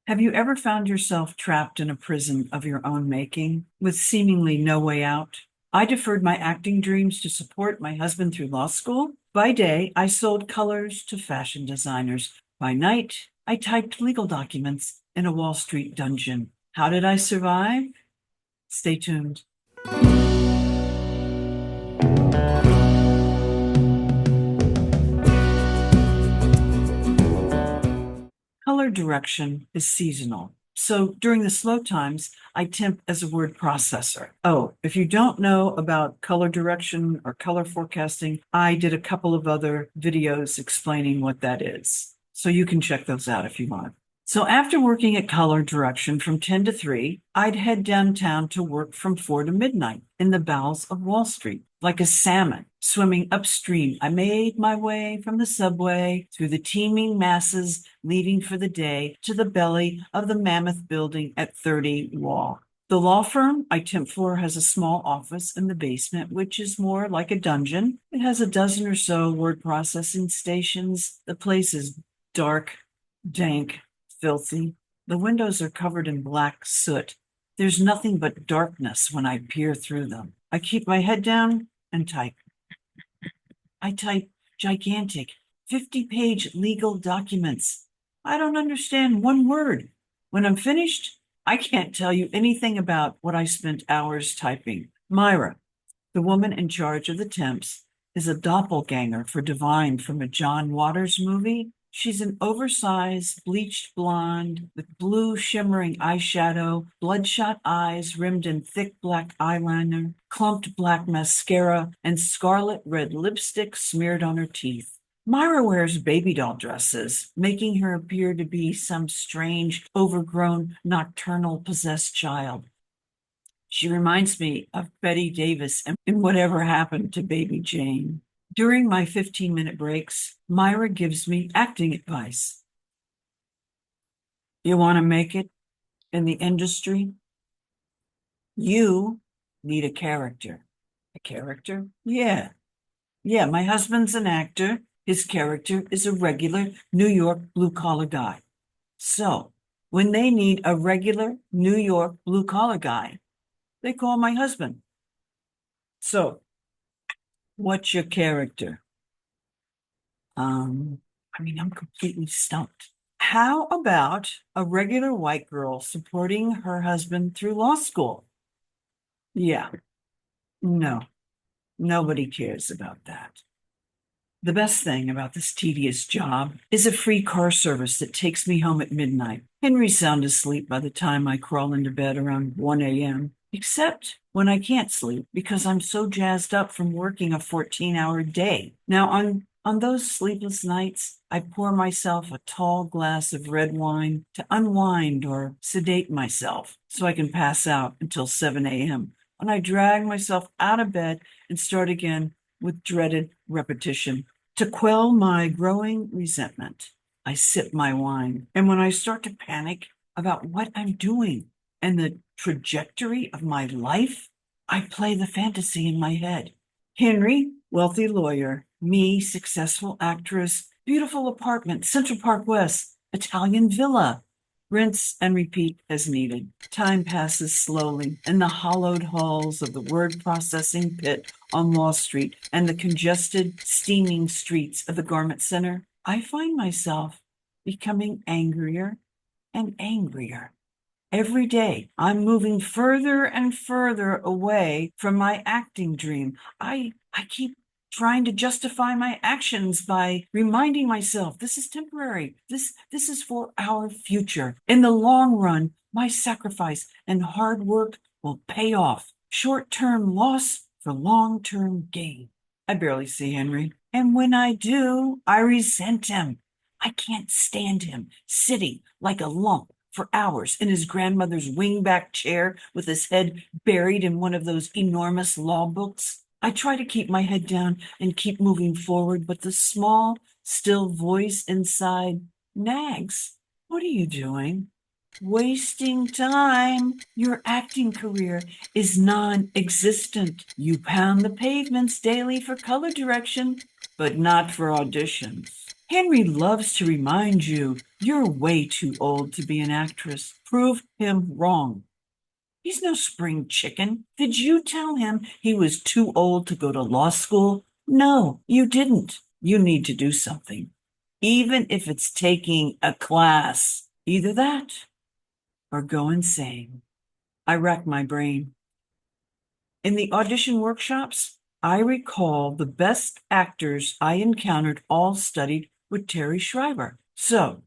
Have you ever found yourself trapped in a prison of your own making with seemingly no way out? I deferred my acting dreams to support my husband through law school. By day, I sold colors to fashion designers. By night, I typed legal documents in a Wall Street dungeon. How did I survive? Stay tuned. Color direction is seasonal. So during the slow times, I temp as a word processor. Oh, if you don't know about color direction or color forecasting, I did a couple of other videos explaining what that is. So you can check those out if you want. So after working at color direction from 10 to 3, I'd head downtown to work from 4 to midnight in the bowels of Wall Street. Like a salmon swimming upstream, I made my way from the subway through the teeming masses, leaving for the day to the belly of the mammoth building at 30 Wall. The law firm I temp for has a small office in the basement, which is more like a dungeon. It has a dozen or so word processing stations. The place is dark, dank, filthy. The windows are covered in black soot. There's nothing but darkness when I peer through them. I keep my head down and type. I type gigantic 50-page legal documents. I don't understand one word. When I'm finished, I can't tell you anything about what I spent hours typing. Myra, the woman in charge of the temps, is a doppelganger for Divine from a John Waters movie. She's an oversized, bleached blonde with blue shimmering eyeshadow, bloodshot eyes rimmed in thick black eyeliner, clumped black mascara, and scarlet red lipstick smeared on her teeth. Myra wears baby doll dresses, making her appear to be some strange, overgrown, nocturnal, possessed child. She reminds me of Betty Davis in Whatever Happened to Baby Jane. During my 15-minute breaks, Myra gives me acting advice. You want to make it in the industry? You need a character. A character? Yeah. Yeah, my husband's an actor. His character is a regular New York blue-collar guy. So, when they need a regular New York blue-collar guy, they call my husband. So, what's your character? I'm completely stumped. How about a regular white girl supporting her husband through law school? Yeah, no, nobody cares about that. The best thing about this tedious job is a free car service that takes me home at midnight. Henry's sound asleep by the time I crawl into bed around 1 a.m., except when I can't sleep because I'm so jazzed up from working a 14-hour day. Now, on those sleepless nights, I pour myself a tall glass of red wine to unwind or sedate myself so I can pass out until 7 a.m. when I drag myself out of bed and start again with dreaded repetition. To quell my growing resentment, I sip my wine. And when I start to panic about what I'm doing and the trajectory of my life, I play the fantasy in my head. Henry, wealthy lawyer. Me, successful actress. Beautiful apartment, Central Park West, Italian villa. Rinse and repeat as needed. Time passes slowly in the hollowed halls of the word processing pit on Wall Street and the congested, steaming streets of the Garment Center. I find myself becoming angrier and angrier. Every day, I'm moving further and further away from my acting dream. I keep trying to justify my actions by reminding myself this is temporary. This is for our future. In the long run, my sacrifice and hard work will pay off. Short-term loss for long-term gain. I barely see Henry. And when I do, I resent him. I can't stand him sitting like a lump for hours in his grandmother's wingback chair with his head buried in one of those enormous law books. I try to keep my head down and keep moving forward, but the small, still voice inside nags. What are you doing? Wasting time. Your acting career is non-existent. You pound the pavements daily for color direction, but not for auditions. Henry loves to remind you, You're way too old to be an actress. Prove him wrong. He's no spring chicken. Did you tell him he was too old to go to law school? No, you didn't. You need to do something, even if it's taking a class. Either that or go insane. I rack my brain. In the audition workshops, I recall the best actors I encountered all studied with Terry Schreiber. So,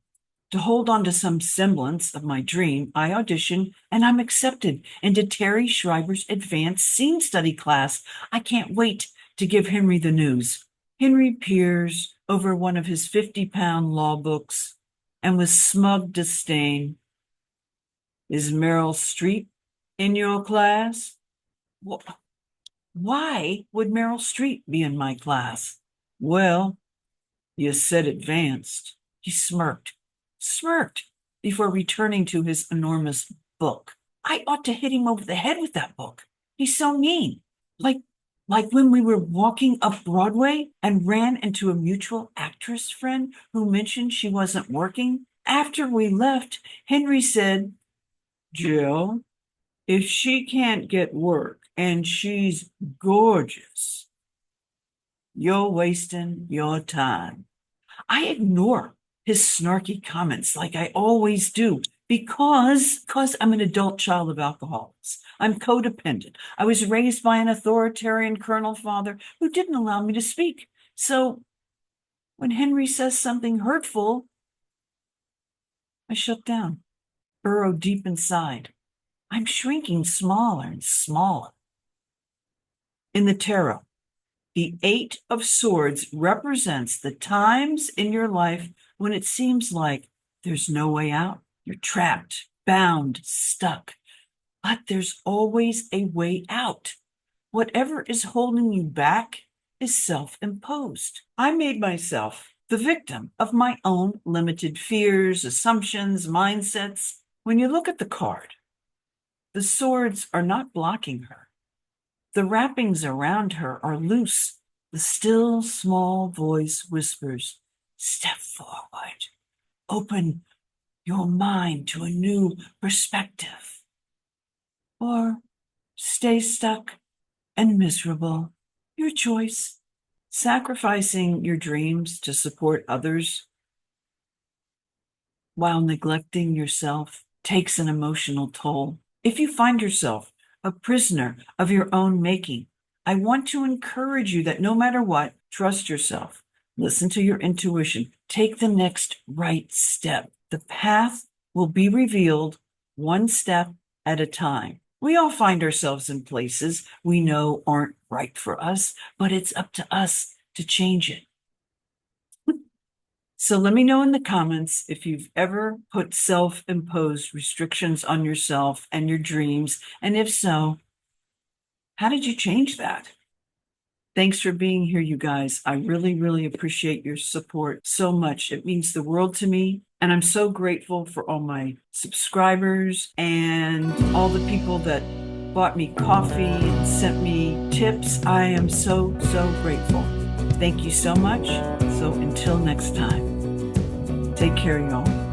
to hold on to some semblance of my dream, I audition and I'm accepted into Terry Schreiber's advanced scene study class. I can't wait to give Henry the news. Henry peers over one of his 50-pound law books and with smug disdain, "Is Meryl Streep in your class?" Why would Meryl Streep be in my class? Well, you said advanced. He smirked before returning to his enormous book. I ought to hit him over the head with that book. He's so mean. Like when we were walking up Broadway and ran into a mutual actress friend who mentioned she wasn't working. After we left, Henry said, "Jill, if she can't get work and she's gorgeous, you're wasting your time." I ignore his snarky comments like I always do because I'm an adult child of alcoholics. I'm codependent. I was raised by an authoritarian colonel father who didn't allow me to speak. So when Henry says something hurtful, I shut down, burrow deep inside. I'm shrinking smaller and smaller. In the tarot, the 8 of Swords represents the times in your life when it seems like there's no way out. You're trapped, bound, stuck. But there's always a way out. Whatever is holding you back is self-imposed. I made myself the victim of my own limited fears, assumptions, mindsets. When you look at the card, the swords are not blocking her. The wrappings around her are loose. The still, small voice whispers, "Step forward. Open your mind to a new perspective." Or stay stuck and miserable. Your choice. Sacrificing your dreams to support others while neglecting yourself takes an emotional toll. If you find yourself a prisoner of your own making, I want to encourage you that no matter what, trust yourself. Listen to your intuition. Take the next right step. The path will be revealed one step at a time. We all find ourselves in places we know aren't right for us, but it's up to us to change it. So let me know in the comments if you've ever put self-imposed restrictions on yourself and your dreams, and if so, how did you change that? Thanks for being here, you guys. I really, really appreciate your support so much. It means the world to me. And I'm so grateful for all my subscribers and all the people that bought me coffee and sent me tips. I am so, so grateful. Thank you so much. So until next time, take care, y'all.